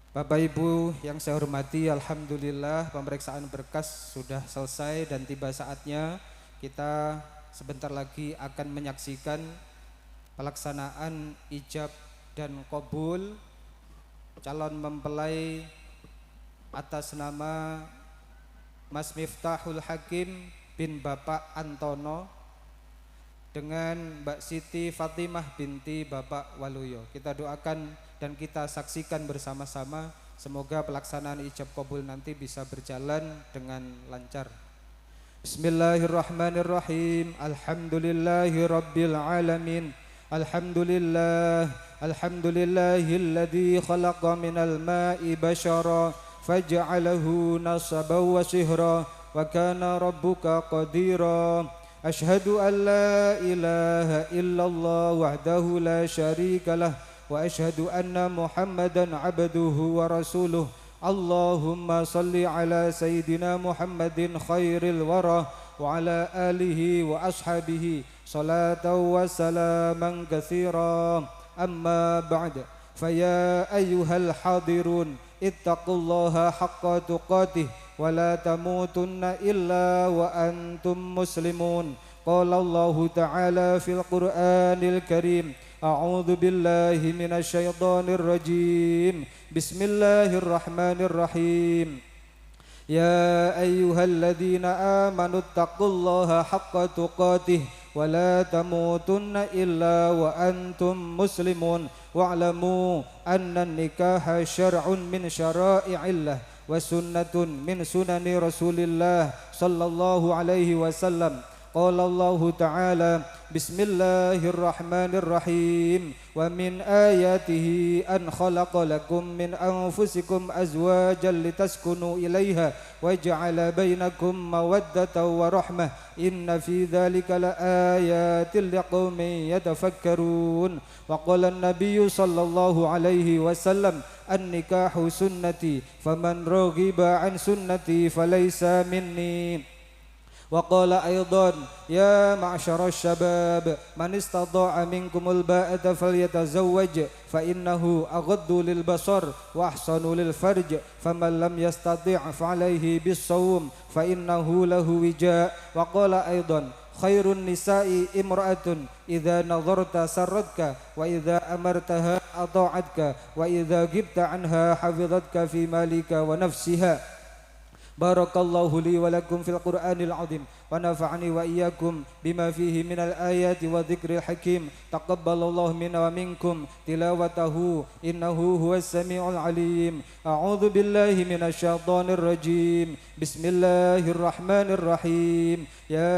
Bapak Ibu yang saya hormati, alhamdulillah pemeriksaan berkas sudah selesai dan tiba saatnya kita sebentar lagi akan menyaksikan pelaksanaan ijab dan qabul calon mempelai atas nama Mas Miftahul Hakim bin Bapak Antono dengan Mbak Siti Fatimah binti Bapak Waluyo. Kita doakan dan kita saksikan bersama-sama, semoga pelaksanaan ijab qabul nanti bisa berjalan dengan lancar. Bismillahirrahmanirrahim. Alhamdulillahi rabbil alamin. Alhamdulillahilladzi khalaqa minal ma'i basyara faj'alahu nasaban wa sihra wa kana rabbuka qadira. Ashhadu an la ilaha illallah wahdahu la syarika lah wa ashhadu anna Muhammadan abduhu wa rasuluh. Allahumma salli ala sayyidina Muhammadin khairil wara wa ala alihi wa ashabihi salatan wa salaman katsira. Amma ba'd, faya ayyuhal hadirun ittaqullaha haqqa tuqatih wa la tamutunna illa wa antum muslimun. Qala Allahu ta'ala fil Qur'anil Karim, a'udzu billahi minasy syaithanir rajim. Bismillahirrahmanirrahim. Ya ayyuhalladzina amanu taqullaha haqqa tuqatih wa la tamutunna illa wa antum muslimun wa'lamu anna nikaha syar'un min syara'i'illah wa sunnatun min sunani Rasulillah sallallahu alaihi wasallam. Qala Allahu ta'ala, bismillahirrahmanirrahim, wa min ayatihi an khalaqa lakum min anfusikum azwajan litaskunu ilaiha wa ja'ala bainakum mawaddatan wa rahmah, inna fi dhalika la ayatin liqaumin yatafakkarun. Wa qala an-nabiyyu sallallahu alaihi wasallam, an-nikahu sunnati faman raghiba an sunnati falaysa minni. Wa qala aidan, ya ma'syara syabab, man istata'a minkumul ba'ata falyatazawwaj fa innahu aghaddu lil basar wa ahsanu lil farj, faman lam yastati' fa alayhi bis-shawm fa innahu lahu wija'. Wa qala aidan, khairun nisa'i imra'atun idza nadharta sarratka wa idza amartaha ata'atka wa idza ghibta anha hafizatka fi malika wa nafsiha. Barakallahu li wa lakum fil Qur'anil azim wa nafa'ani wa iyyakum bima fihi minal ayati wa dzikril hakim. Taqabbalallahu minna wa minkum tilawatahu innahu huwas samiul alim. A'udzu billahi minasy syaithanir rajim. Bismillahirrahmanirrahim. Ya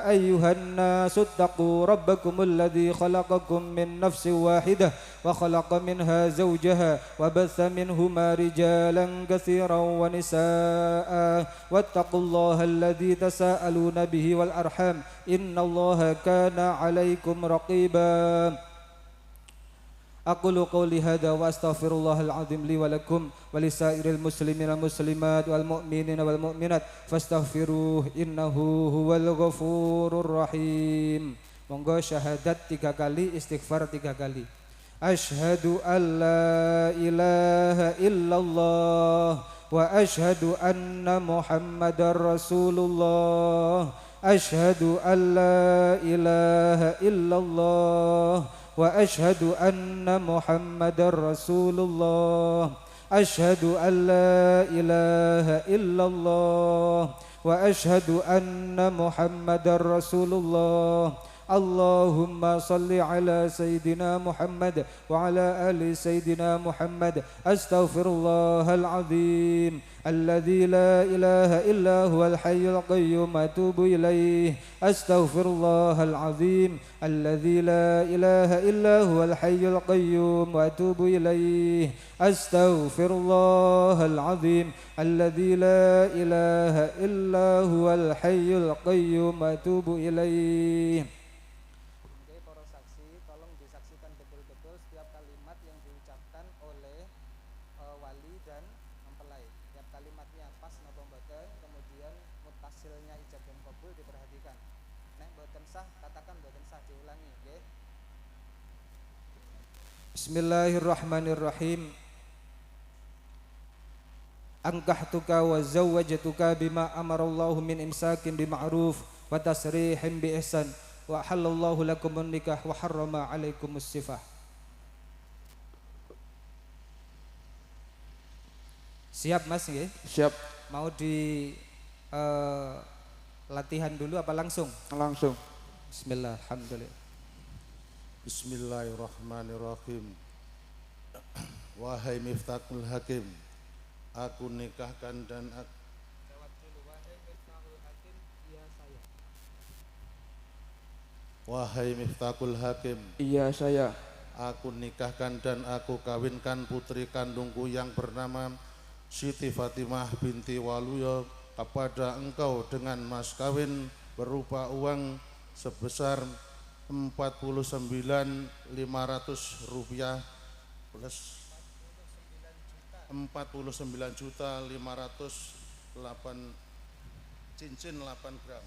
ayyuhan nasu taqu rabbakumul ladzi khalaqakum min nafsin wahidah wa khalaqa minha zawjaha wa batha minhuma rijalan katsiran wa nisaa wattaqullaha alladzi tasaaluna bihi wal arham innallaha kana 'alaikum raqiba. Aqulu qawli hadza wa astaghfirullahal azim li wa lakum wa lisairil muslimina wal muslimat wal mu'minina wal mu'minat fastaghfiruh innahu huwal ghafurur rahim. Monggo syahadat 3 kali, istighfar 3 kali. Asyhadu an la ilaha illallah wa asyhadu anna Muhammadar Rasulullah. Asyhadu an la ilaha illallah wa asyhadu anna Muhammadar Rasulullah. Asyhadu an la ilaha illallah wa asyhadu anna Muhammadar Rasulullah. Allahumma salli ala Sayyidina Muhammad wa ala ali Sayyidina Muhammad. Astaghfirullahal azim alladzi la ilaha illa huwal hayyul qayyum atubu ilaih. Astaghfirullahal azim alladzi la ilaha illa huwal hayyul qayyum atubu ilaih. Astaghfirullahal azim alladzi la ilaha illa huwal hayyul qayyum atubu ilaih. Bismillahirrahmanirrahim. ankahtuka wa zawwajtuka bima amarallahu min imsakin bima'ruf wa tasrihin bi ihsan wa halallahu lakumun nikah wa harrama alaikumus sifah. Siap Mas nggih? Siap. Mau di latihan dulu apa langsung? Langsung. Bismillah, alhamdulillah. Bismillahirrahmanirrahim. Wahai Miftahul Hakim, aku nikahkan dan aku Wahai Miftahul Hakim, Iya saya. aku nikahkan dan aku kawinkan putri kandungku yang bernama Siti Fatimah binti Waluyo kepada engkau dengan mas kawin berupa uang sebesar 49.500 rupiah plus 49.508 cincin 8 gram.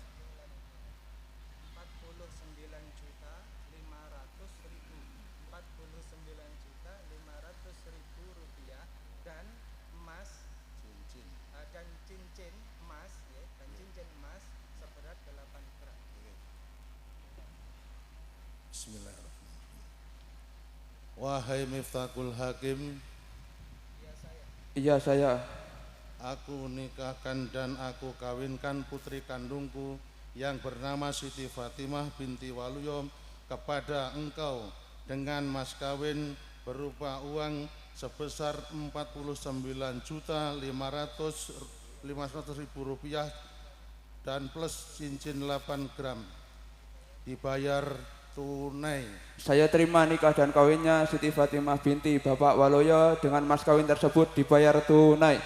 49.500.000 rupiah dan emas cincin dan cincin emas ya, dan cincin emas seberat 8 gram. Bismillahirrahmanirrahim. Wahai Miftahul Hakim, Iya saya. aku nikahkan dan aku kawinkan putri kandungku yang bernama Siti Fatimah binti Waluyo kepada engkau dengan mas kawin berupa uang sebesar 49.500.000 rupiah dan plus cincin 8 gram dibayar tunai. Saya terima nikah dan kawinnya Siti Fatimah binti Bapak Waloyo dengan mas kawin tersebut dibayar tunai.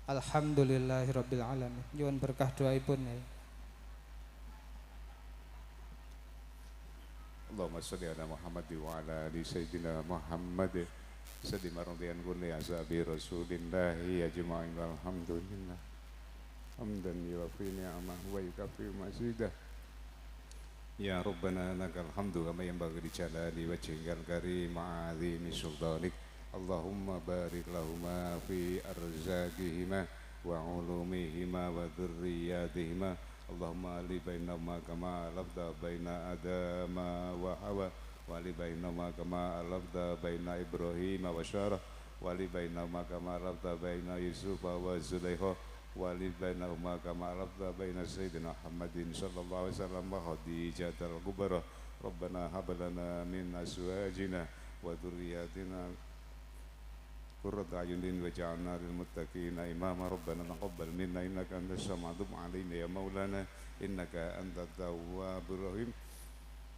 Alhamdulillahirabbil alamin. Nyuwun berkah doaipun ya. Allahumma sholli ala Muhammad wa ala ali sayyidina Muhammad. Sadi maradiyan kulli ashabi Rasulillahi ajma'in walhamdulillah. Hamdan yuwafi ni'amahu wa yukafi mazidah. Ya Rabbana lakal hamdu kama yanbaghi li jalali wajhikal karim ma'azimi sultanik. Allahumma barik lahuma fi arzaqihima wa ulumihima wa dhurriyyatihima. Allahumma ali bainahuma kama labda baina Adama wa Hawa wali bainahuma kama labda baina Ibrahim wa Syarah wali bainahuma kama labda baina Yusuf wa Zulaikha wali bainahuma kama labda baina Sayyidina Muhammadin sallallahu alaihi wasallam wa Khadijah al-Kubra. Rabbana hab lana min azwajina wa dhurriyyatina qurrata a'yunin waj'alna lil muttaqina imama. Rabbana taqabbal minna innaka antas sami'ul 'alim ya maulana innaka antat tawwabur rahim.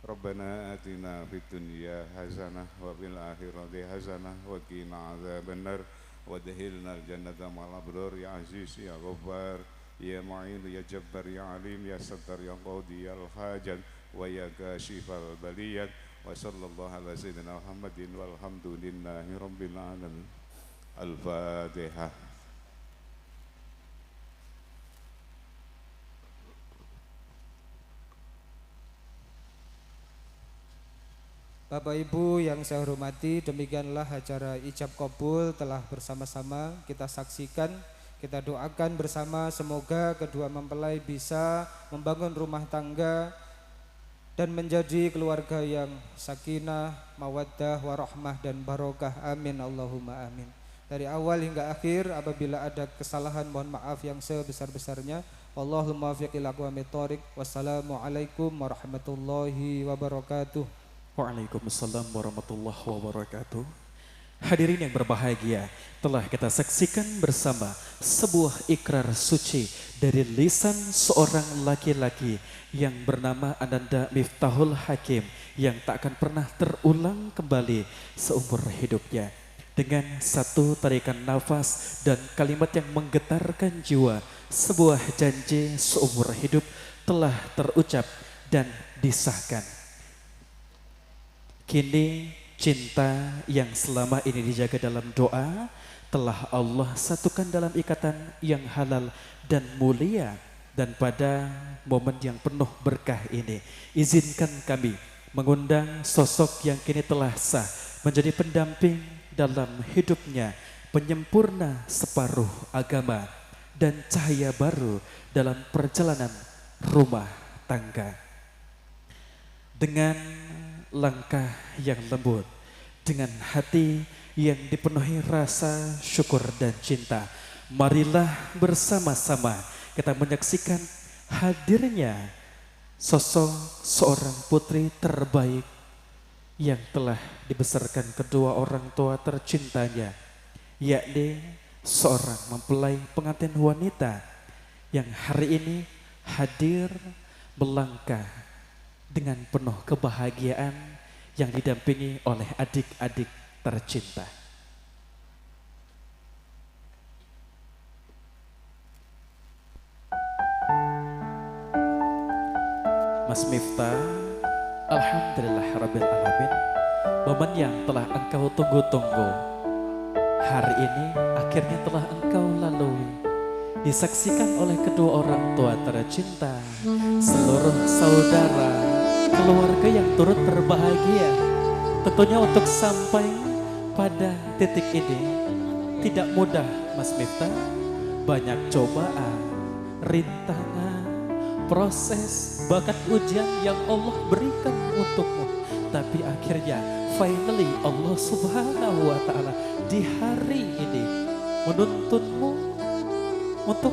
Rabbana atina fid dunya hasanah wa fil akhirati hasanah wa qina adzabannar wadkhilnal jannata ma'al abrar ya aziz ya ghaffar ya mu'in ya jabbar ya alim ya sattar ya qadi al hajat wa ya kashifal baliyat wa sallallahu ala sayyidina Muhammadin walhamdulillahi rabbil alamin. Al-Fatihah. Bapak Ibu yang saya hormati, demikianlah acara ijab kabul telah bersama-sama kita saksikan. Kita doakan bersama semoga kedua mempelai bisa membangun rumah tangga dan menjadi keluarga yang sakinah, mawaddah, warahmah dan barokah. Amin Allahumma amin. Dari awal hingga akhir apabila ada kesalahan mohon maaf yang sebesar-besarnya. Allahumma muwaffiq ila aqwamit thoriq. Wassalamualaikum warahmatullahi wabarakatuh. Waalaikumsalam warahmatullahi wabarakatuh. Hadirin yang berbahagia, telah kita saksikan bersama sebuah ikrar suci dari lisan seorang laki-laki yang bernama Ananda Miftahul Hakim yang tak akan pernah terulang kembali seumur hidupnya. Dengan satu tarikan nafas dan kalimat yang menggetarkan jiwa, sebuah janji seumur hidup telah terucap dan disahkan. Kini cinta yang selama ini dijaga dalam doa telah Allah satukan dalam ikatan yang halal dan mulia. Dan pada momen yang penuh berkah ini, izinkan kami mengundang sosok yang kini telah sah menjadi pendamping dalam hidupnya, penyempurna separuh agama dan cahaya baru dalam perjalanan rumah tangga. Dengan langkah yang lembut, dengan hati yang dipenuhi rasa syukur dan cinta, marilah bersama-sama kita menyaksikan hadirnya sosok seorang putri terbaik yang telah dibesarkan kedua orang tua tercintanya, yakni seorang mempelai pengantin wanita yang hari ini hadir melangkah dengan penuh kebahagiaan yang didampingi oleh adik-adik tercinta. Mas Miftah, alhamdulillah rabbil alamin, momen yang telah engkau tunggu-tunggu hari ini akhirnya telah engkau lalui, disaksikan oleh kedua orang tua tercinta, seluruh saudara, keluarga yang turut berbahagia. Tentunya untuk sampai pada titik ini tidak mudah Mas Miftah, banyak cobaan, rintangan, proses, bahkan ujian yang Allah berikan untukmu. Tapi akhirnya finally Allah Subhanahu wa Ta'ala di hari ini menuntunmu untuk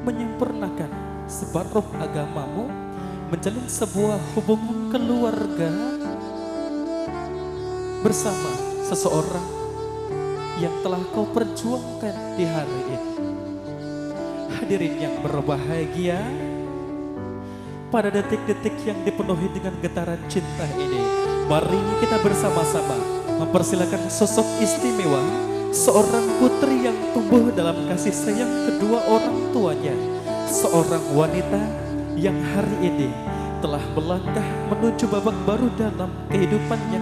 menyempurnakan separuh agamamu, menjalin sebuah hubungan keluarga bersama seseorang yang telah kau perjuangkan di hari ini. Hadirin yang berbahagia, pada detik-detik yang dipenuhi dengan getaran cinta ini, mari kita bersama-sama mempersilakan sosok istimewa seorang putri yang tumbuh dalam kasih sayang kedua orang tuanya, seorang wanita yang hari ini telah melangkah menuju babak baru dalam kehidupannya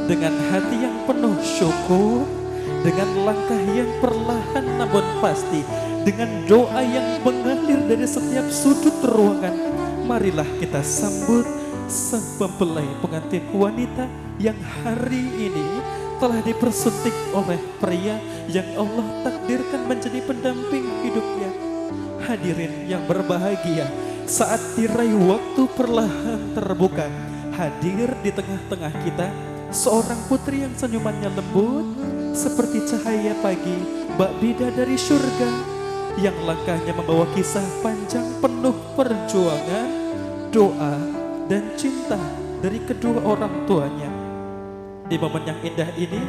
dengan hati yang penuh syukur, dengan langkah yang perlahan namun pasti, dengan doa yang mengalir dari setiap sudut ruangan. Marilah kita sambut sang mempelai pengantin wanita yang hari ini telah dipersunting oleh pria yang Allah takdirkan menjadi pendamping hidupnya. Hadirin yang berbahagia, saat tirai waktu perlahan terbuka, hadir di tengah-tengah kita seorang putri yang senyumannya lembut seperti cahaya pagi, bak bidadari surga, yang langkahnya membawa kisah panjang penuh perjuangan, doa, dan cinta dari kedua orang tuanya. Di momen yang indah ini,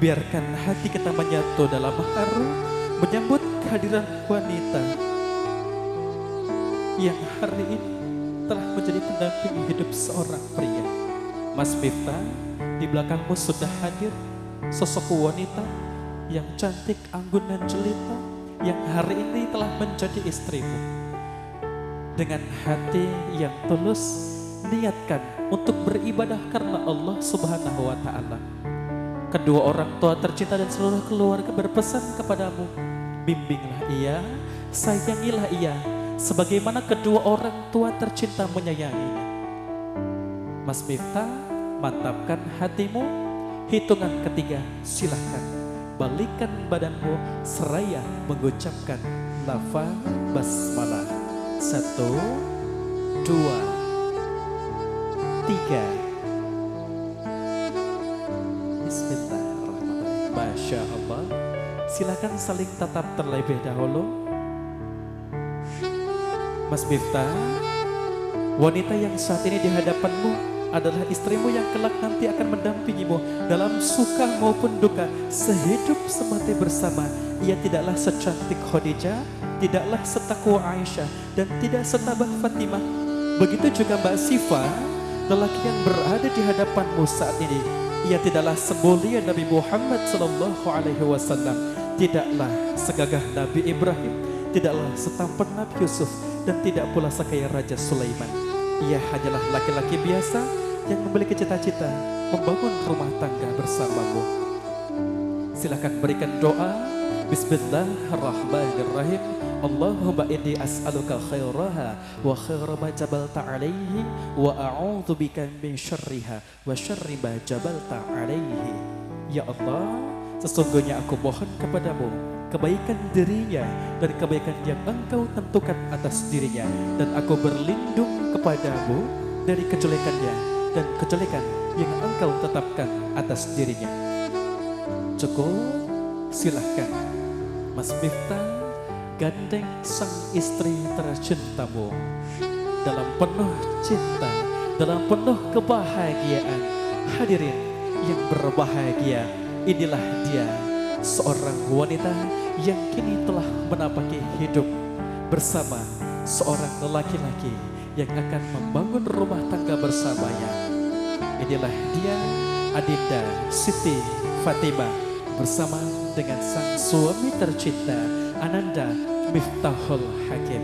biarkan hati kita menyatu dalam haru menyambut kehadiran wanita yang hari ini telah menjadi pendamping hidup seorang pria. Mas Miftah, di belakangmu sudah hadir sosok wanita yang cantik, anggun, dan jelita yang hari ini telah menjadi istrimu. Dengan hati yang tulus, niatkan untuk beribadah karena Allah Subhanahu wa Ta'ala. Kedua orang tua tercinta dan seluruh keluarga berpesan kepadamu, bimbinglah ia, sayangilah ia, sebagaimana kedua orang tua tercinta menyayanginya. Mas Miftah, mantapkan hatimu. Hitungan ketiga, silakan balikan badanmu seraya mengucapkan lafaz basmalah. 1, 2, 3. Bismillahirrahmanirrahim. Masya Allah. Silakan saling tatap terlebih dahulu. Mas Miftah, wanita yang saat ini di hadapanmu adalah istrimu yang kelak nanti akan mendampingimu dalam suka maupun duka, sehidup semati bersama. Ia tidaklah secantik Khadijah, tidaklah setakwa Aisyah, dan tidak setabah Fatimah. Begitu juga Mbak Sifa, lelaki yang berada di hadapanmu saat ini. Ia tidaklah semulia Nabi Muhammad SAW, tidaklah segagah Nabi Ibrahim, tidaklah setampan Nabi Yusuf, dan tidak pula sekaya Raja Sulaiman. Ia hanyalah laki-laki biasa yang memiliki cita-cita membangun rumah tangga bersamamu. Silakan berikan doa Bismillahirrahmanirrahim. Allahumma inni as'aluka khairaha wa khaira ma jabalta alaihi wa a'udzubika min syarriha wa syarri ma jabalta alaihi. Ya Allah, sesungguhnya aku mohon kepadamu kebaikan dirinya dan kebaikan yang engkau tentukan atas dirinya, dan aku berlindung kepadamu dari kejelekannya dan kejelekan yang engkau tetapkan atas dirinya. Cukup, silahkan Mas Miftah gandeng sang istri tercintamu dalam penuh cinta, dalam penuh kebahagiaan. Hadirin yang berbahagia, inilah dia, seorang wanita yang kini telah menapaki hidup bersama seorang laki-laki yang akan membangun rumah tangga bersamanya. Inilah dia, Adinda Siti Fatimah bersama dengan sang suami tercinta Ananda Miftahul Hakim.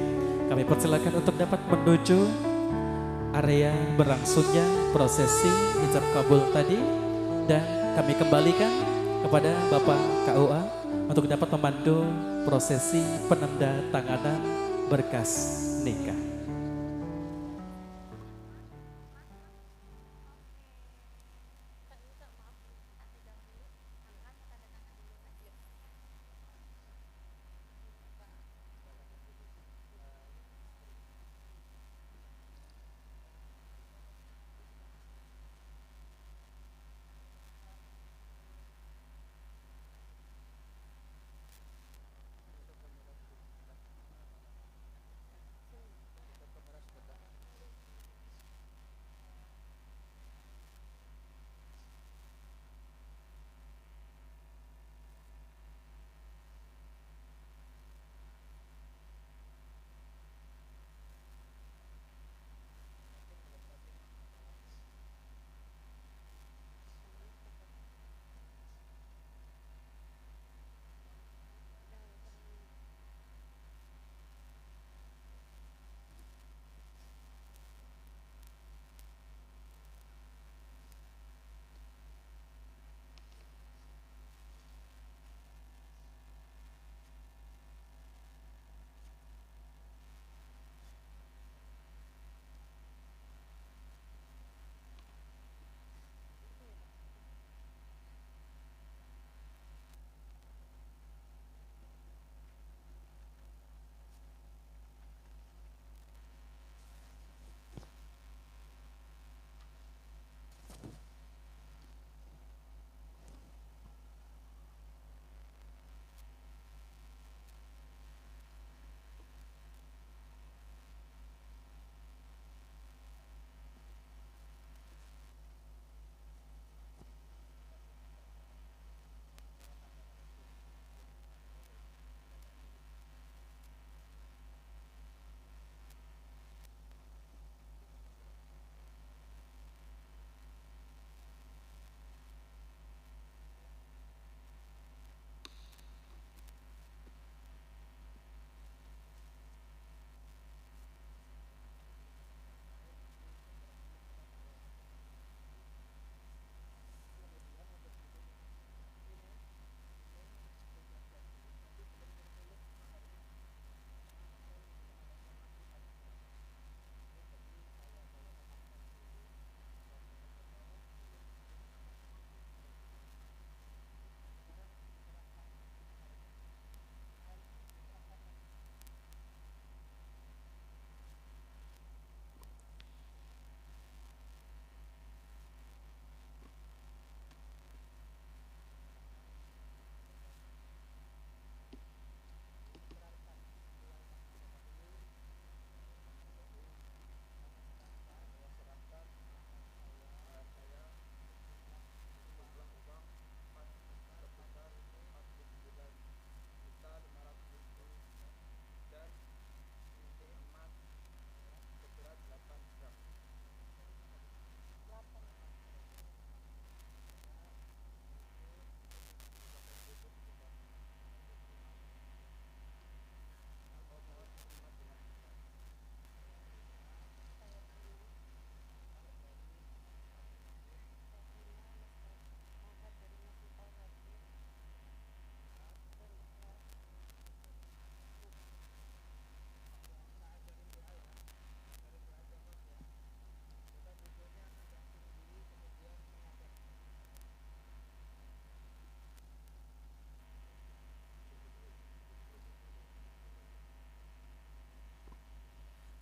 Kami persilakan untuk dapat menuju area berlangsungnya prosesi ijab kabul tadi, dan kami kembalikan kepada Bapak KUA untuk dapat memandu prosesi penandatanganan berkas nikah.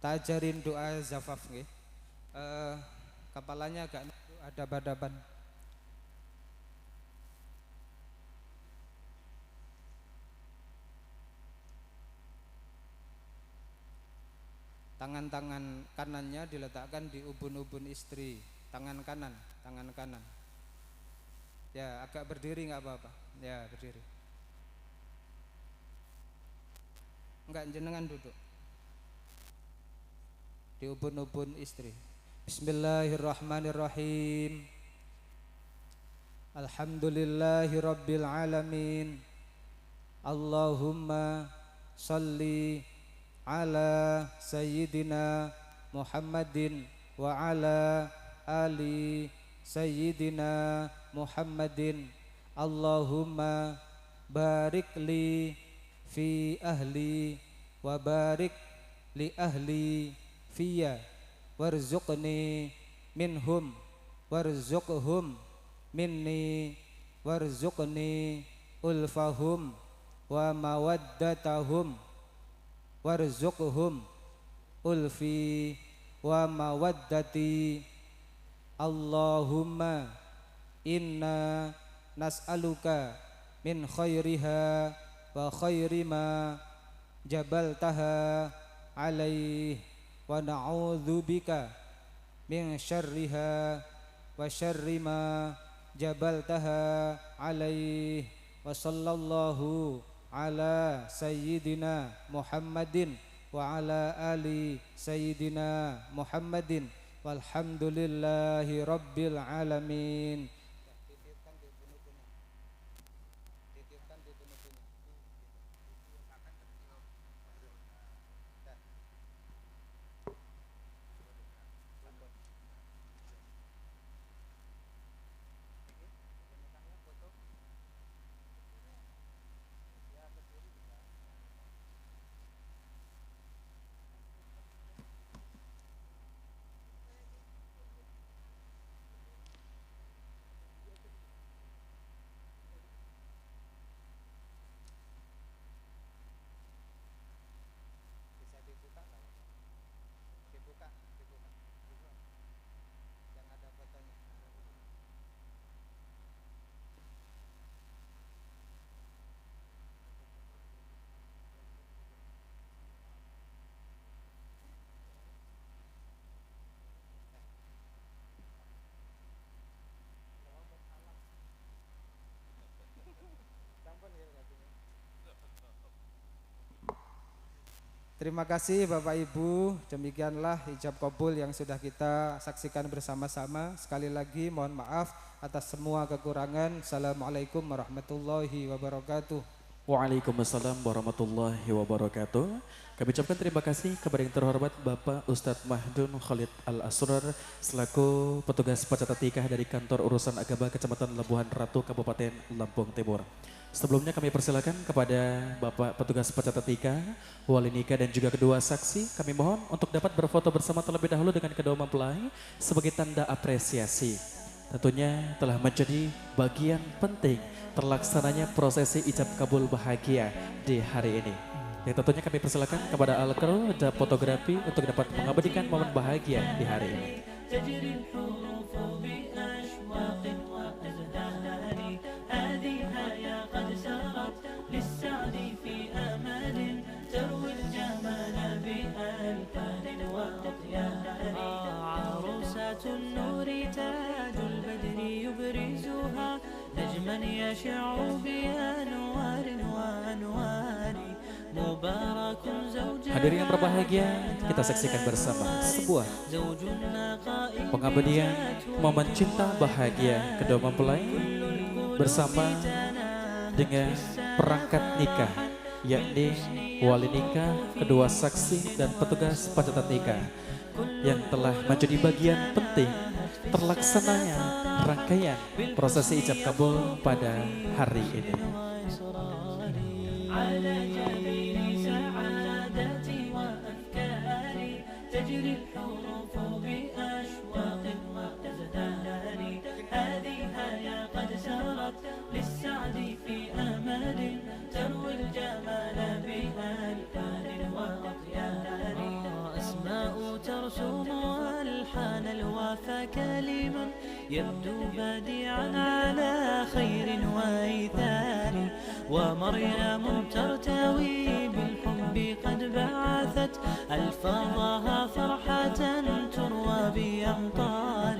Tak ajarin doa zafaf nggih. Kepalanya agak ada badaban. Tangan-tangan kanannya diletakkan di ubun-ubun istri, tangan kanan. Ya, agak berdiri nggak apa-apa. Ya, berdiri. Enggak, jenengan duduk di ubun-ubun istri. Bismillahirrahmanirrahim. Alhamdulillahirabbil alamin. Allahumma shalli ala sayyidina Muhammadin wa ala ali sayyidina Muhammadin. Allahumma barik li fi ahli wa barik li ahli fiyya warzuqni minhum warzuqhum minni warzuqni ulfahum wa mawaddatahum warzuqhum ulfi wa mawaddati. Allahumma inna nas'aluka min khairiha wa khairi ma jabaltaha alaih wa na'udzubika min syarriha wa syarri ma jabaltaha alaih. Wa sallallahu ala sayyidina Muhammadin wa ala ali sayyidina Muhammadin walhamdulillahi rabbil alamin. Terima kasih Bapak Ibu, demikianlah ijab kabul yang sudah kita saksikan bersama-sama. Sekali lagi mohon maaf atas semua kekurangan. Assalamualaikum warahmatullahi wabarakatuh. Waalaikumsalam warahmatullahi wabarakatuh. Kami ucapkan terima kasih kepada yang terhormat Bapak Ustadz Mahdun Khalid Al-Asrar selaku petugas pencatat nikah dari Kantor Urusan Agama Kecamatan Labuhan Ratu Kabupaten Lampung Timur. Sebelumnya kami persilakan kepada Bapak petugas pencatat nikah, wali nikah dan juga kedua saksi, kami mohon untuk dapat berfoto bersama terlebih dahulu dengan kedua mempelai sebagai tanda apresiasi. Tentunya telah menjadi bagian penting terlaksananya prosesi ijab kabul bahagia di hari ini. Yang tentunya kami persilakan kepada Al-Kru dan fotografi untuk dapat mengabadikan momen bahagia di hari ini. Hadirin yang berbahagia, kita saksikan bersama sebuah pengabdian momen cinta bahagia kedua mempelai bersama dengan perangkat nikah, yakni wali nikah, kedua saksi dan petugas pencatat nikah yang telah menjadi bagian penting terlaksananya rangkaian prosesi ijab kabul pada hari ini. يبدو بديعا على خير وإيثار ومريم ترتوي بالحب قد بعثت ألفاظها فرحة تروى بأمطار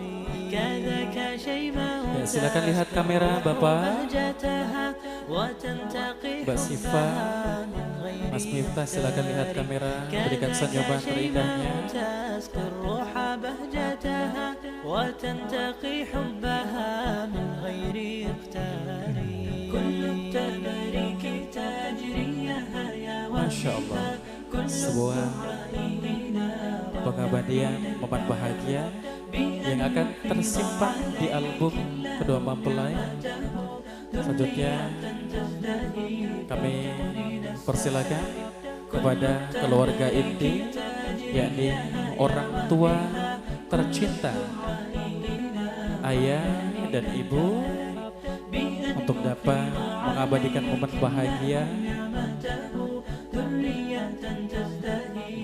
كذاك شيماء Ya, silakan lihat kamera Bapak, بهجتها وتنتقي Mbak Siva, Mas Miftah, silakan lihat kamera, berikan senyuman terindahnya. تسقي الروح بهجتها وتنتقي حبها من غير اختار كل التباريك تجريها يا Masya Allah, sebuah pengabadian momen bahagia yang akan tersimpan di album kedua mempelai. Selanjutnya kami persilakan kepada keluarga inti, yakni orang tua tercinta, ayah dan ibu, untuk dapat mengabadikan momen bahagia,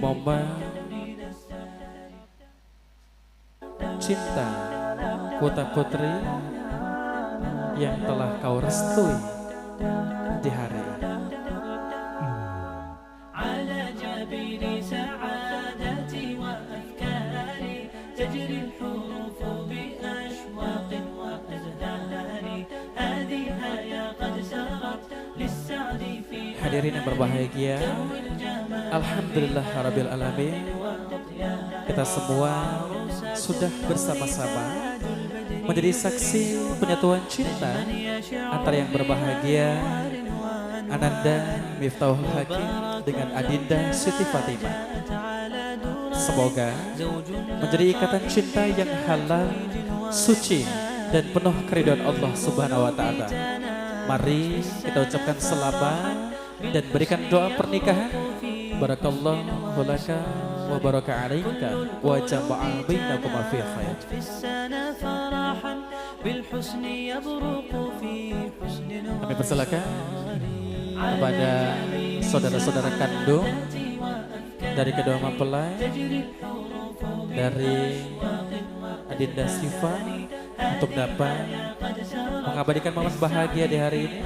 momen cinta putra putri yang telah kau restui di hari ini. على جبين سعادتي وأفكاري تجري الحروف بأشواق وأزهار هذه يا قد سرت للسعد في Hadirin yang berbahagia, Alhamdulillah Rabbil Alamin, kita semua sudah bersama-sama menjadi saksi penyatuan cinta antara yang berbahagia Ananda Miftahul Hakim dengan Adinda Siti Fatimah. Semoga menjadi ikatan cinta yang halal, suci, dan penuh keridhaan Allah Subhanahu wa Ta'ala. Mari kita ucapkan selamat dan berikan doa pernikahan. Barakallahu laka wa baraka alaika wa jama'a bainakuma fi khair. Kami persilakan kepada saudara-saudara kandung dari kedua mempelai, dari Adinda Siva, untuk dapat mengabadikan momen bahagia di hari ini.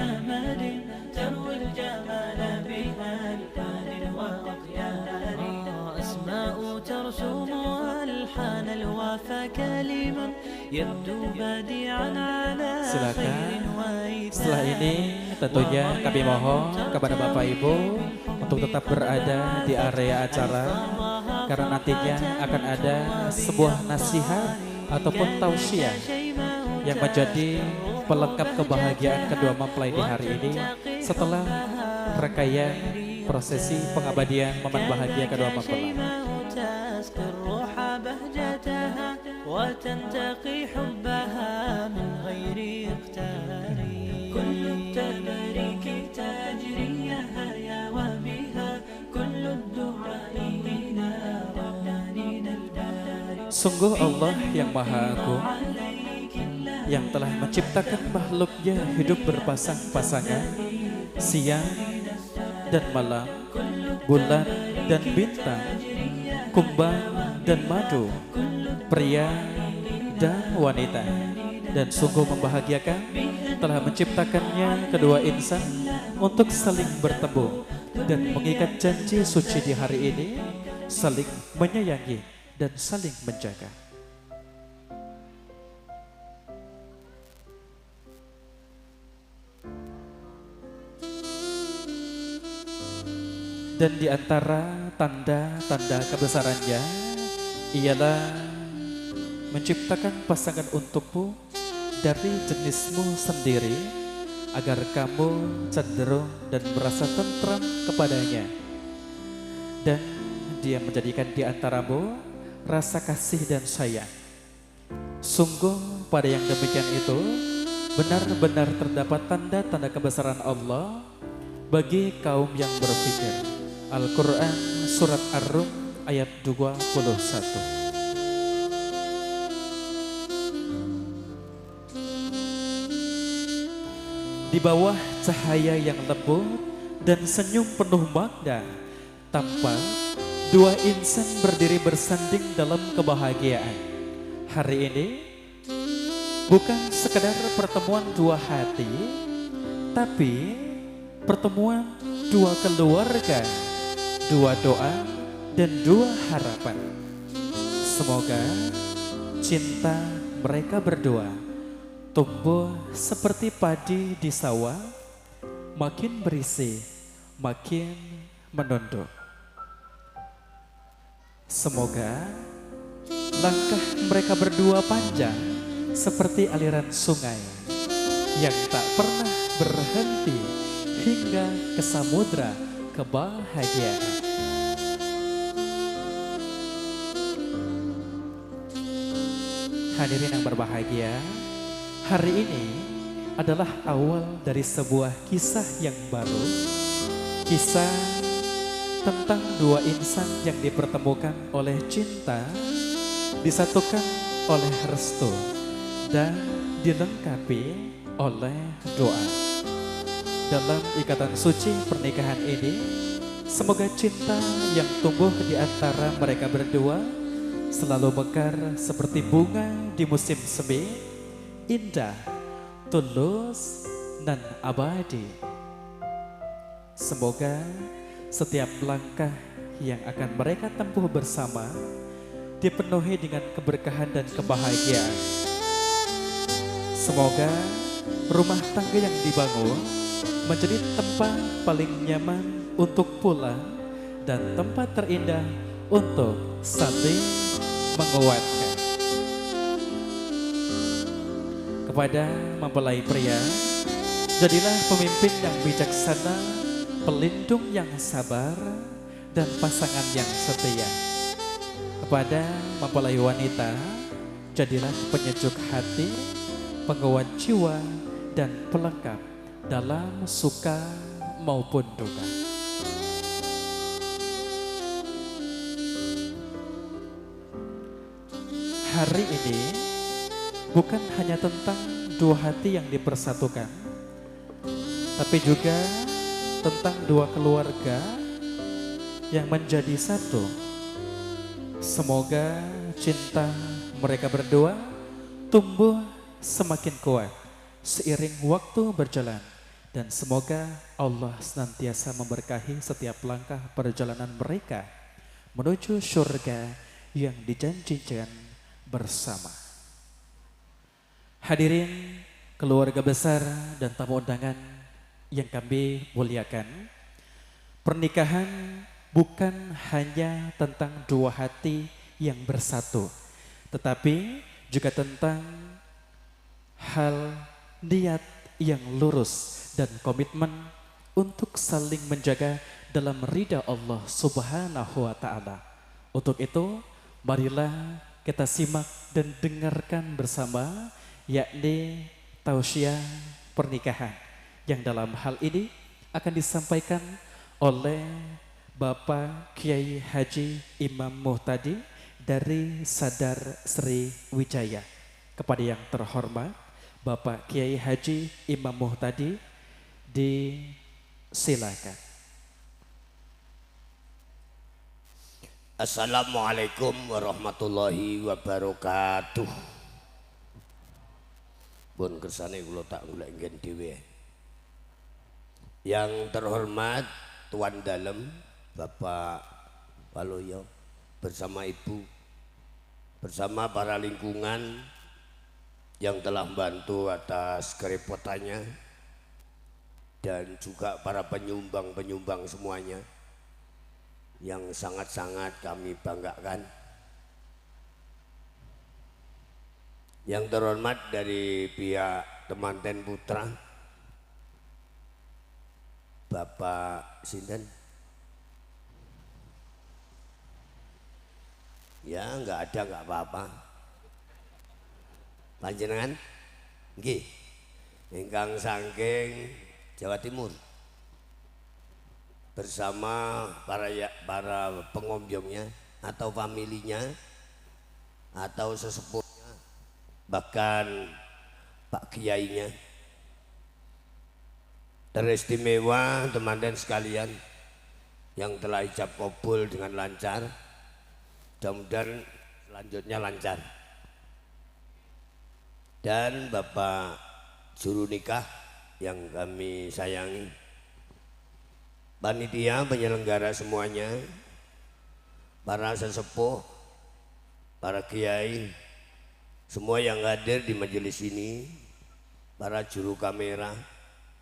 Silakan. Setelah ini tentunya kami mohon kepada Bapak Ibu untuk tetap berada di area acara, karena nantinya akan ada sebuah nasihat ataupun tausiah yang menjadi pelengkap kebahagiaan kedua mempelai di hari ini setelah rangkaian prosesi pengabadian momen bahagia kedua mempelai. وتنتقي حبها من غير اختار كل التباريك تجريها يا وبها كل الدعاء إلى ربنا الباري. Sungguh Allah yang Maha Agung yang telah menciptakan makhluknya hidup berpasang-pasangan, siang dan malam, bulan dan bintang, kumbang dan madu, pria dan wanita, dan sungguh membahagiakan telah menciptakannya kedua insan untuk saling bertemu dan mengikat janji suci di hari ini, saling menyayangi dan saling menjaga. Dan di antara tanda-tanda kebesarannya ialah menciptakan pasangan untukmu dari jenismu sendiri, agar kamu cenderung dan merasa tentram kepadanya, dan dia menjadikan di antaramu rasa kasih dan sayang. Sungguh pada yang demikian itu benar-benar terdapat tanda-tanda kebesaran Allah bagi kaum yang berpikir. Al-Quran Surat Ar-Rum ayat 21. Di bawah cahaya yang lembut dan senyum penuh makna, tampak dua insan berdiri bersanding dalam kebahagiaan. Hari ini bukan sekedar pertemuan dua hati, tapi pertemuan dua keluarga, dua doa, dan dua harapan. Semoga cinta mereka berdua tumbuh seperti padi di sawah, makin berisi, makin menunduk. Semoga langkah mereka berdua panjang seperti aliran sungai yang tak pernah berhenti hingga ke samudra kebahagiaan. Hadirin yang berbahagia, hari ini adalah awal dari sebuah kisah yang baru. Kisah tentang dua insan yang dipertemukan oleh cinta, disatukan oleh restu, dan dilengkapi oleh doa. Dalam ikatan suci pernikahan ini, semoga cinta yang tumbuh di antara mereka berdua selalu mekar seperti bunga di musim semi, indah, tulus, dan abadi. Semoga setiap langkah yang akan mereka tempuh bersama dipenuhi dengan keberkahan dan kebahagiaan. Semoga rumah tangga yang dibangun menjadi tempat paling nyaman untuk pulang dan tempat terindah untuk saling menguatkan. Kepada mempelai pria, jadilah pemimpin yang bijaksana, pelindung yang sabar, dan pasangan yang setia. Kepada mempelai wanita, jadilah penyejuk hati, penguat jiwa, dan pelengkap dalam suka maupun duka. Hari ini bukan hanya tentang dua hati yang dipersatukan, tapi juga tentang dua keluarga yang menjadi satu. Semoga cinta mereka berdua tumbuh semakin kuat seiring waktu berjalan, dan semoga Allah senantiasa memberkahi setiap langkah perjalanan mereka menuju surga yang dijanjikan bersama. Hadirin keluarga besar dan tamu undangan yang kami muliakan, pernikahan bukan hanya tentang dua hati yang bersatu, tetapi juga tentang hal niat yang lurus dan komitmen untuk saling menjaga dalam ridha Allah Subhanahu wa Ta'ala. Untuk itu, marilah kita simak dan dengarkan bersama, yakni tausiah pernikahan yang dalam hal ini akan disampaikan oleh Bapak Kiai Haji Imam Muhtadi dari Sadar Sri Wijaya. Kepada yang terhormat Bapak Kiai Haji Imam Muhtadi, disilakan. Assalamualaikum warahmatullahi wabarakatuh. Pun kersane kula tak golek nggen dhewe. Yang terhormat Tuan Dalem Bapak Waloyo bersama Ibu, bersama para lingkungan yang telah membantu atas kerepotannya, dan juga para penyumbang-penyumbang semuanya yang sangat-sangat kami banggakan. Yang terhormat dari pihak Temanten Putra, Bapak Sinten, ya nggak ada, nggak apa-apa. Panjenengan, nggih, ingkang saking Jawa Timur, bersama para pengombyongnya atau familinya atau sesepuhnya, bahkan Pak Kiainya. Teristimewa teman-teman sekalian yang telah ijab kabul dengan lancar, mudah-mudahan selanjutnya lancar. dan Bapak juru nikah yang kami sayangi, panitia penyelenggara semuanya, para sesepuh, para kiai, semua yang hadir di majelis ini, para juru kamera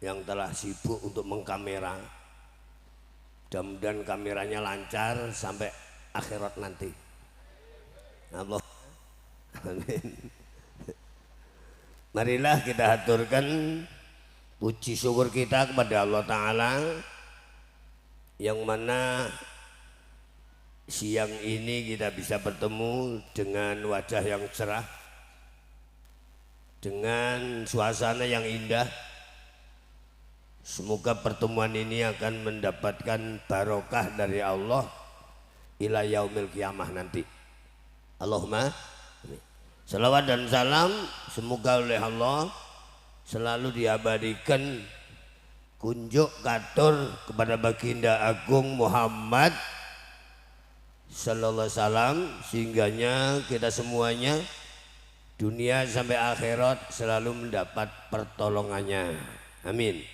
yang telah sibuk untuk mengkamera. Mudah-mudahan kameranya lancar sampai akhirat nanti. Allah. Amin. Marilah kita haturkan puji syukur kita kepada Allah Ta'ala yang mana siang ini kita bisa bertemu dengan wajah yang cerah, dengan suasana yang indah. Semoga pertemuan ini akan mendapatkan barokah dari Allah ila yaumil qiyamah nanti. Allahumma amin. Salawat dan salam semoga oleh Allah selalu diabadikan kunjuk katur kepada baginda agung Muhammad sallallahu alaihi wasallam, sehingganya kita semuanya dunia sampai akhirat selalu mendapat pertolongannya. Amin.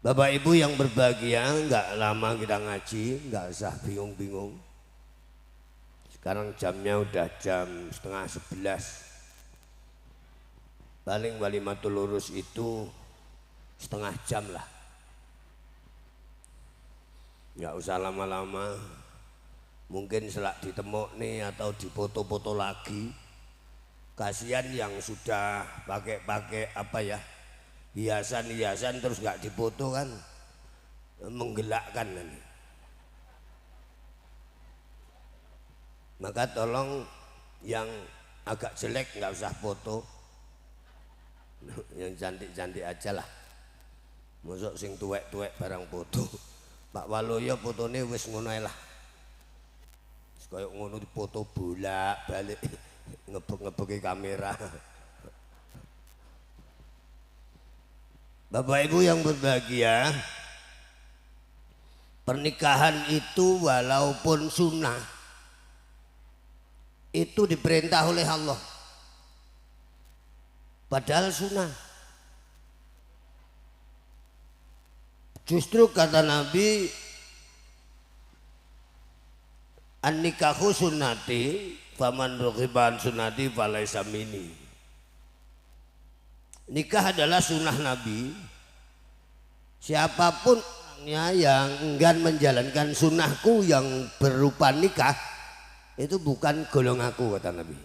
Bapak Ibu yang berbahagia, nggak lama kita ngaji, nggak usah bingung-bingung. Sekarang jamnya udah jam 10:30. Paling walimatul lurus itu setengah jam lah. Nggak usah lama-lama. Mungkin selak ditemuk nih atau dipoto-foto lagi. Kasihan yang sudah pakai apa ya, hiasan-hiasan terus nggak dipoto kan, menggelakkan nanti. Maka tolong yang agak jelek nggak usah foto, yang cantik-cantik aja lah. Masuk sing tuwek-tuwek barang foto. Pak Waloyo fotone wis ngono ae lah. Kaya ngono dipoto bolak-balik ngebek-ngebeki kamera. Bapak Ibu yang berbahagia, pernikahan itu walaupun sunnah itu diperintah oleh Allah, padahal sunnah. Justru kata Nabi, an-nikahu sunnati faman raghiba an sunnati falaysa minni. Nikah adalah sunnah Nabi. Siapapun orangnya yang enggan menjalankan sunnahku yang berupa nikah, itu bukan golonganku, kata Nabi.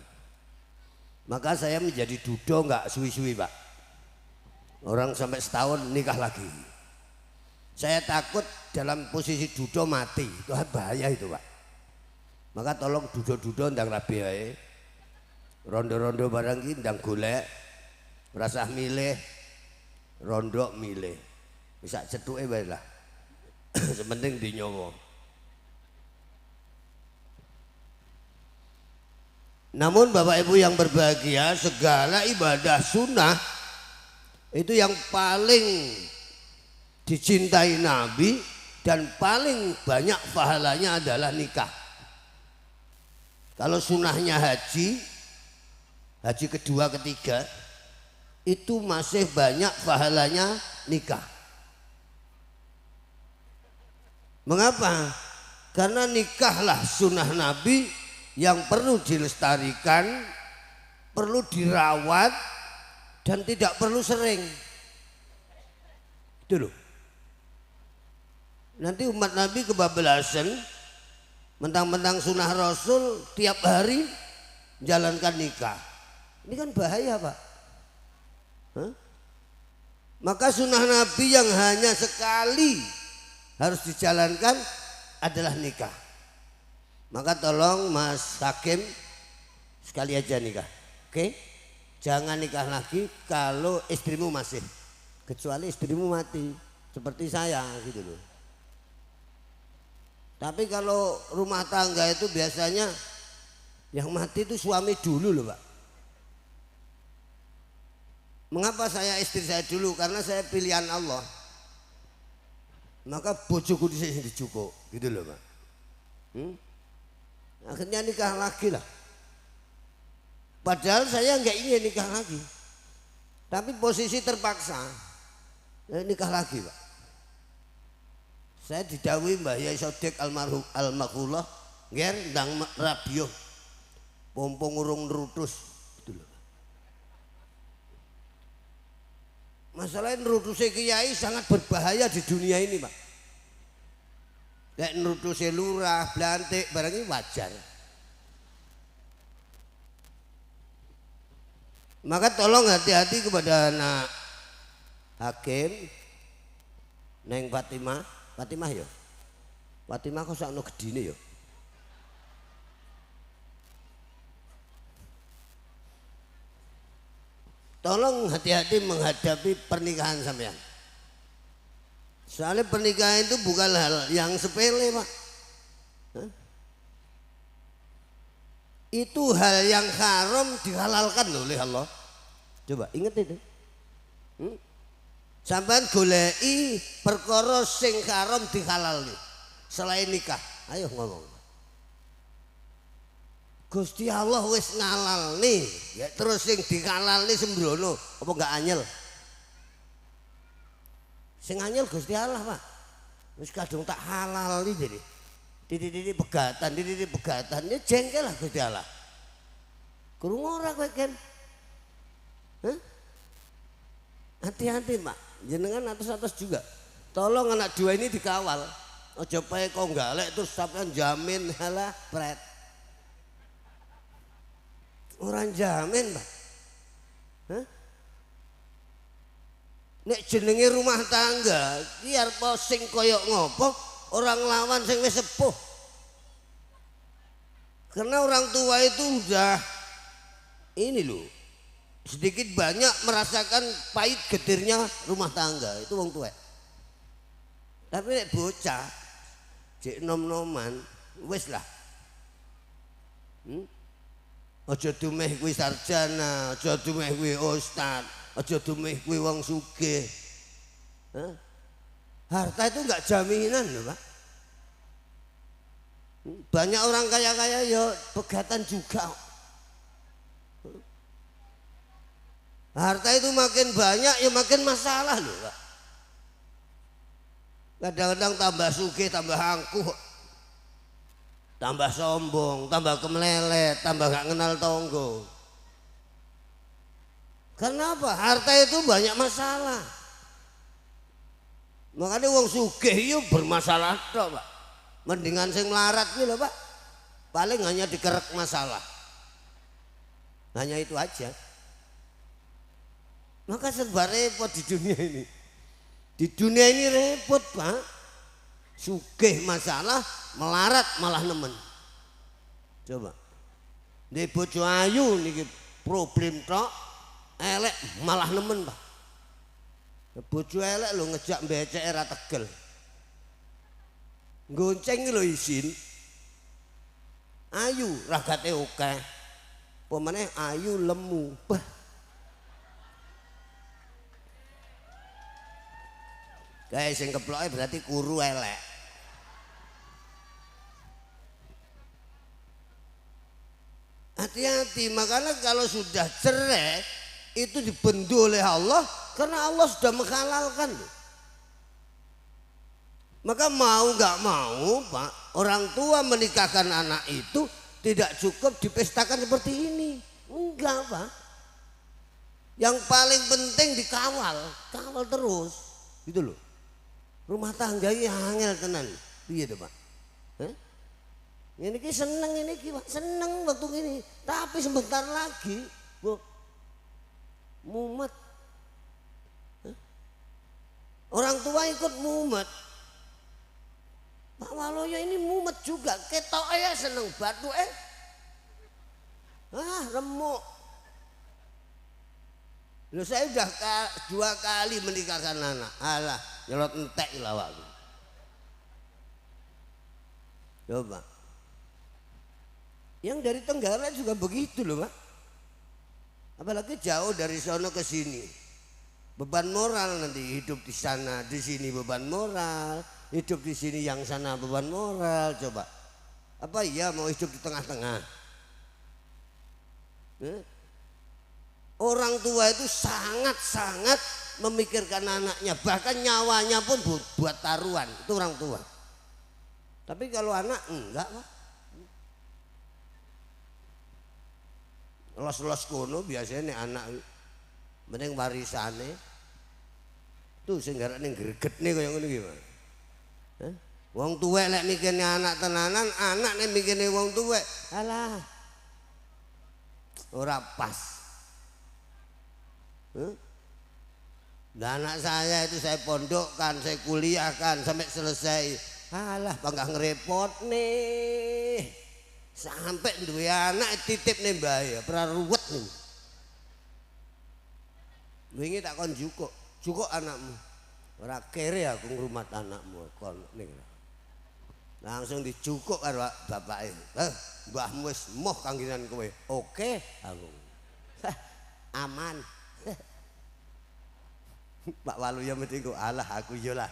Maka saya menjadi dudo nggak suwi-suwi, Pak. Orang sampai setahun nikah lagi. Saya takut dalam posisi dudo mati, itu bahaya itu, Pak. Maka tolong dudo-dudo ndang rabi wae. Rondo-rondo barang iki ndang golek. Rasah milih, rondo milih, bisa cetuke wae lah. Sepenting dinyowo. Namun Bapak Ibu yang berbahagia, segala ibadah sunnah itu yang paling dicintai Nabi dan paling banyak pahalanya adalah nikah. Kalau sunnahnya haji kedua, ketiga, itu masih banyak pahalanya nikah. Mengapa? Karena nikahlah sunnah Nabi yang perlu dilestarikan, perlu dirawat, dan tidak perlu sering. Itu loh. Nanti umat Nabi kebablasan, mentang-mentang sunnah Rasul tiap hari jalankan nikah. Ini kan bahaya, Pak. Maka sunnah Nabi yang hanya sekali harus dijalankan adalah nikah. Maka tolong Mas Hakim sekali aja nikah, oke? Jangan nikah lagi kalau istrimu masih, kecuali istrimu mati seperti saya gitu loh. Tapi kalau rumah tangga itu biasanya yang mati itu suami dulu loh, Pak. Mengapa saya istri saya dulu? Karena saya pilihan Allah. Maka bojoku di sini dicukup, gitu loh, Pak. Akhirnya nikah lagi lah. Padahal saya nggak ingin nikah lagi. Tapi posisi terpaksa nikah lagi, Pak. Saya didhawuhi Mbah Yai Sodik almarhum almarhumah nger ndang radio pompong urung nerutus gitu loh. Masalahnya nerutuse kiai sangat berbahaya di dunia ini, Pak. Nek nerutuse lurah, blantik barang ini wajar. Maka tolong hati-hati kepada anak hakim Neng Fatimah ya. Fatimah kok sakno gedine ya. Tolong hati-hati menghadapi pernikahan sampean. Soalnya pernikahan itu bukan hal yang sepele, Pak. Hah? Itu hal yang haram dihalalkan oleh Allah. Coba ingat itu. Sampean goleki perkara sing haram dihalalni selain nikah. Ayo ngomong. Gusti Allah wis ngalalni, ya terus sing dihalalni sembrono apa enggak anyel? Sing anyel Gusti Allah, Pak. Wis kadung tak halalni jadi. Titik-titik pegatan ini jengkel lah Gusti Allah. Krungu ora kowe Ken? Hah? Hati-hati, Mak. Jenengan atas-atas juga. Tolong anak dua ini dikawal. Aja pae kok galek terus sampean jamin halah pret. Orang jamin, Pak. Hah? Nek jenenge rumah tangga, biar posing koyok ngopo, orang lawan sing wis sepuh. Karena orang tua itu udah ini loh, sedikit banyak merasakan pahit getirnya rumah tangga itu wong tua. Tapi nek bocah jek nom-noman wis lah. Aja dumeh kuwi sarjana, aja dumeh kuwi ustad, aja dumeh kuwi wong sugih. Harta itu enggak jaminan loh, Pak. Banyak orang kaya-kaya ya pegatan juga. Harta itu makin banyak ya makin masalah loh, Pak. Kadang-kadang tambah sugih, tambah angkuh, tambah sombong, tambah kemelelet, tambah gak kenal tonggo. Karena apa? Harta itu banyak masalah. Makanya wong sugih itu bermasalah toh, Pak. Mendingan sing melarat ini loh, Pak. Paling hanya dikerek masalah. Hanya itu aja. Maka serba repot di dunia ini. Di dunia ini repot, Pak. Sugih masalah, melarat malah nemen. Coba. Di bojo ayu niki problem tok, elek malah nemen, Pak. Bojo elek lho ngejak becek era tegel. Gonceng lho isin. Ayu ragate akeh. Pemane ayu lemu. Bah. Kae sing keploke berarti kuru elek. Hati-hati, makanya kalau sudah cerai itu dibendu oleh Allah karena Allah sudah menghalalkan. Maka mau nggak mau, Pak, orang tua menikahkan anak itu tidak cukup dipestakan seperti ini. Enggak, Pak. Yang paling penting dikawal, kawal terus, gitu loh. Rumah tangga ini angel tenan, piye to, Pak? Ini ki seneng ini ki, Pak, seneng waktu ini. Tapi sebentar lagi, Bu, mumet. Orang tua ikut mumet. Pak Waloyo ini mumet juga, ketok ya seneng batu remuk. Loh, saya udah 2 kali menikahkan anak. Alah, nyelot entek lah waktu. Coba. Yang dari Tenggara juga begitu loh, Pak. Apalagi jauh dari sono ke sini. Beban moral nanti hidup di sana, di sini beban moral. Hidup di sini yang sana beban moral. Coba. Apa iya mau hidup di tengah-tengah? Orang tua itu sangat-sangat memikirkan anaknya, bahkan nyawanya pun buat taruhan. Itu orang tua. Tapi kalau anak enggak, Pak. Los-los kono biasanya nih anak mending warisane tuh sing garane gregetne kaya ngono iki, Pak. Wong tuwek lek mikirne anak tenanan, anak nek mikirne wong tuwek, alah. Ora pas. Nah, anak saya itu saya pondokkan, saya kuliahkan sampai selesai. Alah, bangga ngerepot nih. Sampai duwe anak titip nih mbah, ora ruwet nih. Wingi tak kon jukuk anakmu. Ora kere aku ngrumat anakmu kon ning. Langsung dijukuk karo bapake. Mbahmu wis moh kangginan kowe. Oke, aku. Aman. Pak Waluyo mesti kok alah aku yo lah.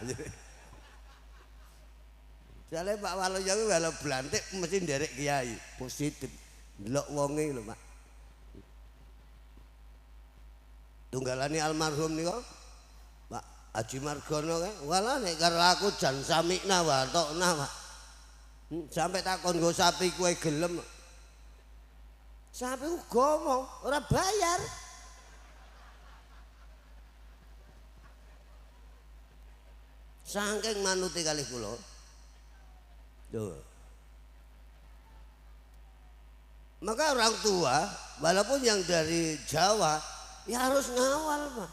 Soale Pak Waluyo ku kalau blantik mesti nderek kiai, positif. Ndelok wonge lho, Pak. Tunggalane almarhum nika Pak Haji Margono kae, wala nek karo aku jan samikna wa tokna, Pak. Sampai takon nggo sapi kowe gelem. Sapi ku ngomong, ora bayar. Saking manuti kalih kula. Tuh. Maka orang tua walaupun yang dari Jawa ya harus ngawal, Pak.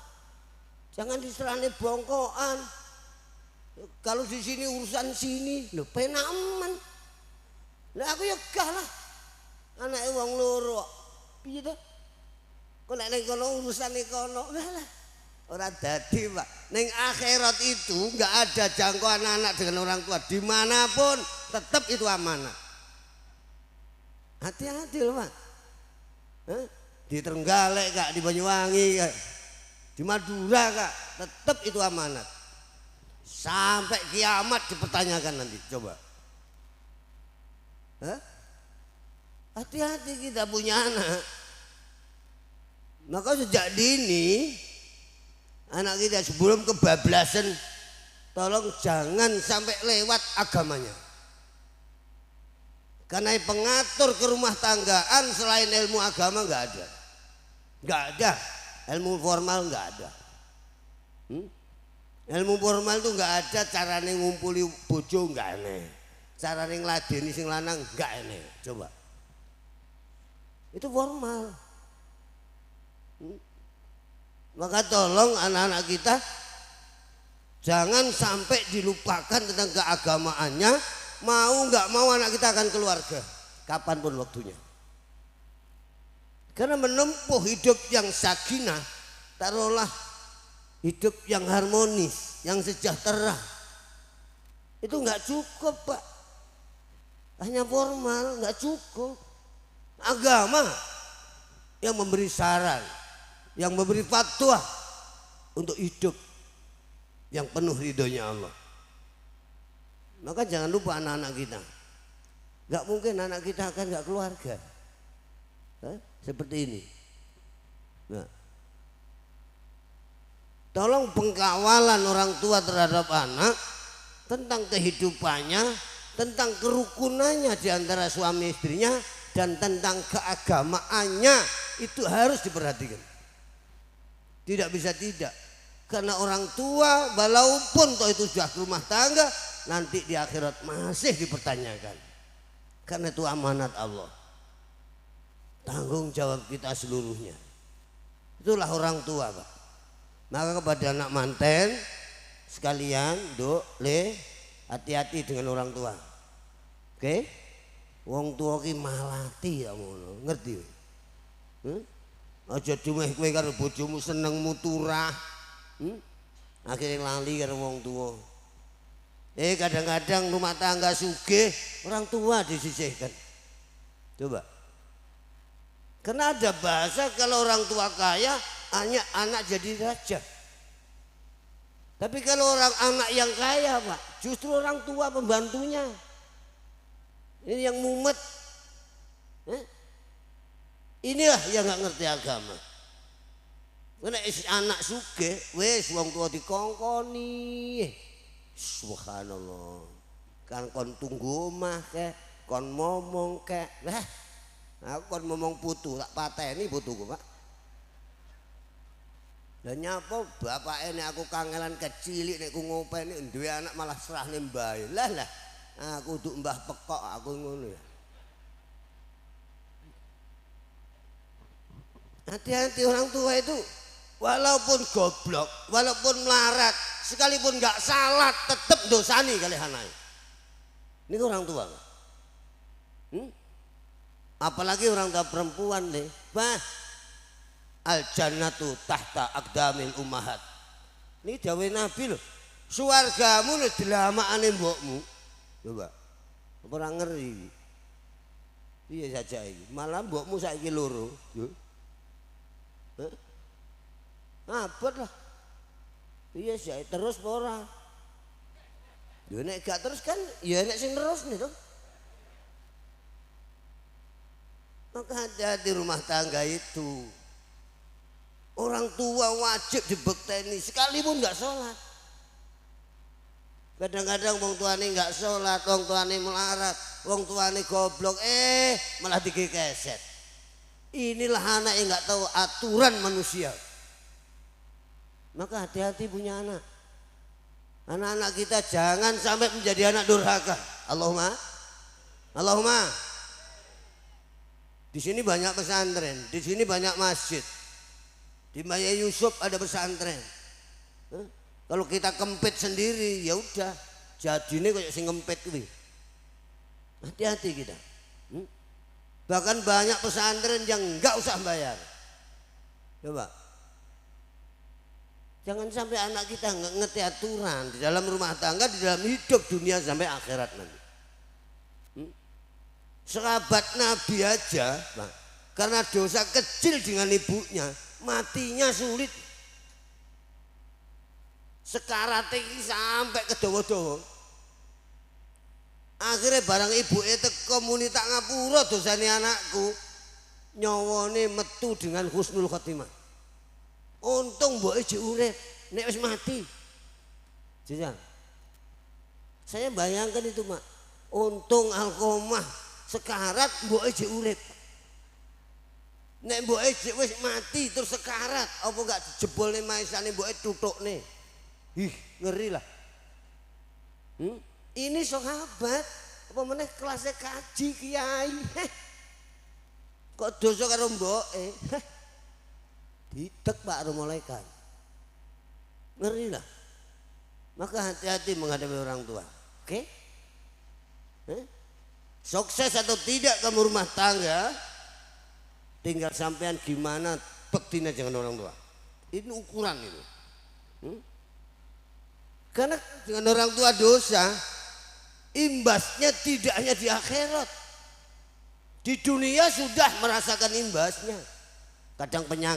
Jangan diserani bongkoan. Kalau di sini urusan sini, lho penaman. Lah aku ya gah lah. Anake wong loro. Piye to? Kok nek ning kono urusane kono. Lah. Ora dadi, Pak. Ning akhirat itu enggak ada jangkauan anak dengan orang tua dimanapun tetap itu amanah. Hati-hati loh, Pak. Di Trenggalek Kak, di Banyuwangi Kak, di Madura Kak, tetap itu amanat. Sampai kiamat dipertanyakan nanti, coba. Hati-hati kita punya anak. Maka sejak dini anak kita sebelum kebablasan, tolong jangan sampai lewat agamanya. Karena pengatur ke rumah tanggaan selain ilmu agama nggak ada. Nggak ada. Ilmu formal nggak ada. Ilmu formal itu nggak ada, carane ngumpuli bojo nggak aneh. Carane ngladeni sing lanang nggak aneh. Coba. Itu formal. Maka tolong anak-anak kita jangan sampai dilupakan tentang keagamaannya. Mau nggak mau anak kita akan keluarga kapanpun waktunya. Karena menempuh hidup yang sakinah, taruhlah hidup yang harmonis, yang sejahtera, itu nggak cukup, Pak. Hanya formal nggak cukup. Agama yang memberi saran, yang memberi fatwa untuk hidup yang penuh ridhonya Allah. Maka jangan lupa anak-anak kita. Gak mungkin anak kita akan gak keluarga. Seperti ini. Nah. Tolong pengkawalan orang tua terhadap anak tentang kehidupannya, tentang kerukunannya di antara suami istrinya, dan tentang keagamaannya itu harus diperhatikan. Tidak bisa tidak. Karena orang tua walaupun toh itu sudah rumah tangga, nanti di akhirat masih dipertanyakan. Karena itu amanat Allah. Tanggung jawab kita seluruhnya. Itulah orang tua, Pak. Maka kepada anak manten sekalian, Dok, Le, hati-hati dengan orang tua. Oke? Wong tua ki malati ya ngono, ngerti? Aja dumeh kowe karo bojomu senengmu turah. Akhirnya lali karo wong tua. Kadang-kadang rumah tangga sugih orang tua disisihkan. Coba. Karena ada bahasa kalau orang tua kaya hanya anak jadi raja. Tapi kalau orang anak yang kaya, Pak, justru orang tua pembantunya. Ini yang mumet. Inilah yang nggak ngerti agama. Nek anak sugih wis wong tua dikongkoni. Subhanallah. Kan kon tunggu omah kek, kon momong kek. Lah, aku kon momong putu tak pateni putuku, Pak. Lah nyapa bapake nek aku kangelan kecilik nek ku ngopeni duwe anak malah serahne mbae. Lah aku nduk mbah pekok aku ngono ya. Hati-hati orang tua itu walaupun goblok, walaupun melarat, sekalipun nggak salah tetap dosani kali hanai. Ini orang tua. Apalagi orang tua perempuan nih, bah al jannatu tahta aqdamil ummahat. Ini dawuh Nabi loh. Suwargamu lho dilamakane mbokmu. Coba. Apa ora ngeri? Piye saja iki? Malah mbokmu saiki loro, yo. Abot lah. Iya sih terus apa ora? Ya nek gak terus kan ya nek sing terus nih toh. Maka hati-hati rumah tangga itu. Orang tua wajib dibekteni sekalipun nggak sholat. Kadang-kadang wong tuane nggak sholat, wong tuane melarat, wong tuane goblok, malah dikekeset. Inilah anak yang nggak tahu aturan manusia. Maka hati-hati punya anak. Anak-anak kita jangan sampai menjadi anak durhaka. Allahumma. Di sini banyak pesantren, di sini banyak masjid. Di Maya Yusuf ada pesantren. Kalau kita kempit sendiri ya udah jadine kayak sing kempit kuwi. Hati-hati kita. Bahkan banyak pesantren yang enggak usah bayar. Coba. Jangan sampai anak kita nggak ngerti aturan di dalam rumah tangga, di dalam hidup dunia sampai akhirat nanti. Sahabat Nabi aja, Pak, karena dosa kecil dengan ibunya, matinya sulit. Sekarat ini sampai ke dawa-dawa. Akhirnya barang ibu itu komunitas ngapura dosane anakku, nyawane metu dengan husnul khotimah. Untung mbok iki urip, nek wis mati. Jajal. Saya bayangkan itu, Mak. Untung alkomah sekarat mbok iki urip. Nek mbok iki wis mati terus sekarat, apa enggak dijebolne maisane mbok tutukne. Ngeri lah. Ini sahabat, apa meneh kelasnya kaji kiai. Kok dosa karo mboke? Didek Pak malaikat. Ngeri lah. Maka hati-hati menghadapi orang tua. Oke? Sukses atau tidak kamu rumah tangga, tinggal sampean gimana bektinya dengan orang tua. Ini ukuran itu. Karena dengan orang tua dosa, imbasnya tidak hanya di akhirat. Di dunia sudah merasakan imbasnya. Kadang penyakit.